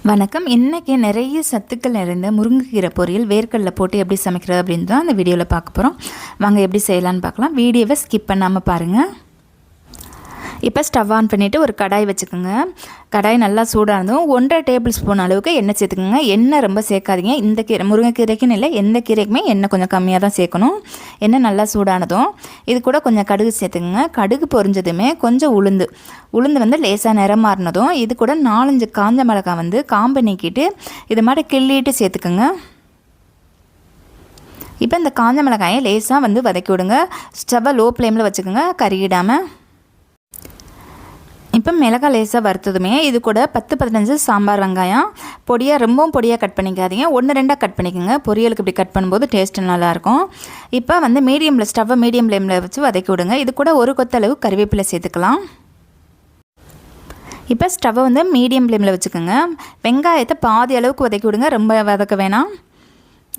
வணக்கம். இன்றைக்கி நிறைய சத்துக்கள் நிறைந்த முருங்கைக்கீரை பொரியல் வேர்க்கடலை போட்டு எப்படி சமைக்கிறது அப்படின்னு தான் அந்த வீடியோவில் பார்க்க போகிறோம். வாங்க எப்படி செய்யலான்னு பார்க்கலாம். வீடியோவை ஸ்கிப் பண்ணாமல் பாருங்கள். இப்போ ஸ்டவ் ஆன் பண்ணிவிட்டு ஒரு கடாய் வச்சுக்கோங்க. கடாய் நல்லா சூடானதும் 1.5 டேபிள் ஸ்பூன் அளவுக்கு எண்ணெய் சேர்த்துக்கோங்க. எண்ணெய் ரொம்ப சேர்க்காதீங்க. இந்த கீரை முருங்கைக்கீரைக்குன்னு இல்லை, எந்த கீரைக்குமே எண்ணெய் கொஞ்சம் கம்மியாக தான் சேர்க்கணும். எண்ணெய் நல்லா சூடானதும் இது கூட கொஞ்சம் கடுகு சேர்த்துக்கோங்க. கடுகு பொரிஞ்சதுமே கொஞ்சம் உளுந்து வந்து லேசாக நிறம் மாறினதும் இது கூட 4-5 காஞ்ச மிளகாய் வந்து காம்பை நீக்கிட்டு இது மாதிரி கிள்ளிட்டு சேர்த்துக்கோங்க. இப்போ இந்த காஞ்ச மிளகாயை லேசாக வந்து வதக்கி விடுங்க. ஸ்டவ்வை லோ ஃப்ளேமில் வச்சுக்கோங்க, கருகிடாமல். இப்போ மிளகாய் லேசாக வறுத்ததுமே இது கூட 10-15 சாம்பார் வெங்காயம் ரொம்பவும் பொடியாக கட் பண்ணிக்காதீங்க, 1-2 கட் பண்ணிக்கோங்க. பொரியலுக்கு இப்படி கட் பண்ணும்போது டேஸ்ட்டு நல்லாயிருக்கும். இப்போ வந்து ஸ்டவ்வை மீடியம் ஃப்ளேமில் வச்சு வதக்கி விடுங்க. இது கூட ஒரு கொத்தளவு கறிவேப்பிலை சேர்த்துக்கலாம். இப்போ ஸ்டவ்வை வந்து மீடியம் ஃப்ளேமில் வச்சுக்கோங்க. வெங்காயத்தை பாதி அளவுக்கு வதக்கி விடுங்க, ரொம்ப வதக்க வேணாம்.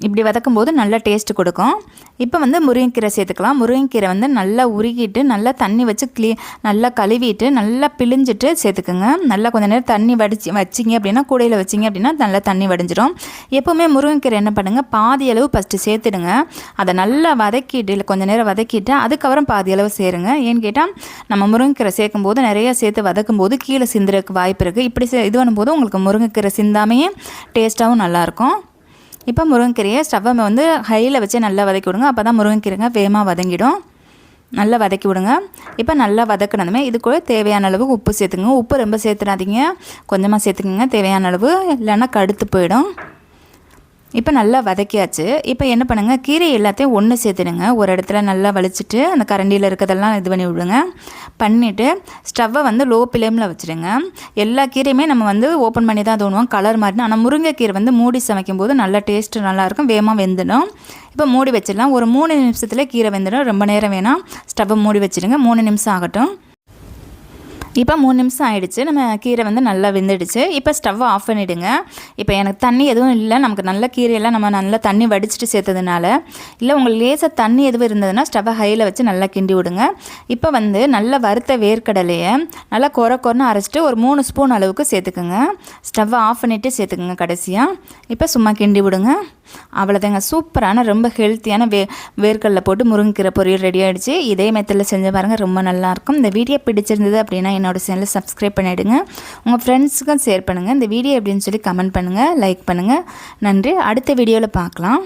இப்படி வதக்கும் போது நல்லா டேஸ்ட்டு கொடுக்கும். இப்போ வந்து முருங்கைக்கீரை சேர்த்துக்கலாம். முருங்கைக்கீரை வந்து நல்லா உருகிட்டு நல்லா தண்ணி வச்சு நல்லா கழுவிட்டு நல்லா பிழிஞ்சிட்டு சேர்த்துக்குங்க. நல்லா கொஞ்சம் நேரம் தண்ணி வச்சிங்க அப்படின்னா கூடையில் வச்சிங்க அப்படின்னா நல்லா தண்ணி வடிஞ்சிடும். எப்போவுமே முருங்கைக்கீரை என்ன பண்ணுங்கள், பாதி அளவு ஃபஸ்ட்டு சேர்த்துடுங்க. அதை நல்லா வதக்கிட்டு இல்லை கொஞ்சம் நேரம் வதக்கிட்டு அதுக்கப்புறம் பாதி அளவு சேருங்க. ஏன்னு கேட்டால் நம்ம முருங்கைக்கீரை சேர்க்கும் போது நிறையா சேர்த்து வதக்கும் போது கீழே சிந்துறதுக்கு வாய்ப்பு இருக்குது. இப்படி இது பண்ணும்போது உங்களுக்கு முருங்கைக்கீரை சிந்தாமையே டேஸ்ட்டாகவும் நல்லாயிருக்கும். இப்போ முருங்கைக்கீரையை ஸ்டவ்வை வந்து ஹையில் வச்சு நல்லா வதக்கி விடுங்க. அப்போ தான் முருங்கைக்கீரைங்க வேகமாக வதங்கிடும். நல்லா வதக்கி விடுங்க. இப்போ நல்லா வதக்கினதுமே இது கூட தேவையான அளவு உப்பு சேர்த்துங்க. உப்பு ரொம்ப சேர்த்துடாதீங்க, கொஞ்சமாக சேர்த்துக்குங்க தேவையான அளவு, இல்லைன்னா கடுத்து போயிடும். இப்போ நல்லா வதக்கியாச்சு. இப்போ என்ன பண்ணுங்கள், கீரை எல்லாத்தையும் ஒன்று சேர்த்துடுங்க. ஒரு இடத்துல நல்லா வலிச்சிட்டு அந்த கரண்டியில் இருக்கிறதெல்லாம் இது பண்ணி விடுங்க. பண்ணிவிட்டு ஸ்டவ்வை வந்து லோ ஃப்ளேமில் வச்சுடுங்க. எல்லா கீரையுமே நம்ம வந்து ஓப்பன் பண்ணி தான் தோணுவோம் கலர் மாதிரி. ஆனால் முருங்கைக்கீரை வந்து மூடி சமைக்கும் போது நல்லா டேஸ்ட்டு நல்லாயிருக்கும், வேகமாக வெந்துடும். இப்போ மூடி வச்சிடலாம். ஒரு 3 நிமிஷத்தில் கீரை வெந்துடும், ரொம்ப நேரம் வேணாம். ஸ்டவ்வை மூடி வச்சுடுங்க. 3 நிமிஷம் ஆகட்டும். இப்போ 3 நிமிஷம் ஆகிடுச்சு. நம்ம கீரை வந்து நல்லா வெந்துடுச்சு. இப்போ ஸ்டவ்வை ஆஃப் பண்ணிவிடுங்க. இப்போ எனக்கு தண்ணி எதுவும் இல்லை, நமக்கு நல்ல கீரையெல்லாம் நம்ம நல்லா தண்ணி வடிச்சிட்டு சேர்த்ததுனால. இல்லை உங்களுக்கு லேசாக தண்ணி எதுவும் இருந்ததுன்னா ஸ்டவ்வை ஹையில் வச்சு நல்லா கிண்டி விடுங்க. இப்போ வந்து நல்லா வறுத்த வேர்க்கடலையை நல்லா கொரன்னு அரைச்சிட்டு ஒரு 3 ஸ்பூன் அளவுக்கு சேர்த்துக்குங்க. ஸ்டவ்வை ஆஃப் பண்ணிவிட்டு சேர்த்துக்குங்க கடைசியாக. இப்போ சும்மா கிண்டி விடுங்க. அவ்வளோதாங்க, சூப்பரான ரொம்ப ஹெல்த்தியான வேர்க்கடலை போட்டு முருங்கைக்கீரை பொரியல் ரெடி ஆகிடுச்சு. இதே மெத்தடில் செஞ்சு பாருங்கள், ரொம்ப நல்லாயிருக்கும். இந்த வீடியோ பிடிச்சிருந்தது அப்படின்னா என்னோட சேனலை சப்ஸ்கிரைப் பண்ணிவிடுங்க. உங்கள் ஃப்ரெண்ட்ஸுக்கும் ஷேர் பண்ணுங்கள். இந்த வீடியோ எப்படின்னு சொல்லி கமெண்ட் பண்ணுங்கள், லைக் பண்ணுங்கள். நன்றி. அடுத்த வீடியோவில் பார்க்கலாம்.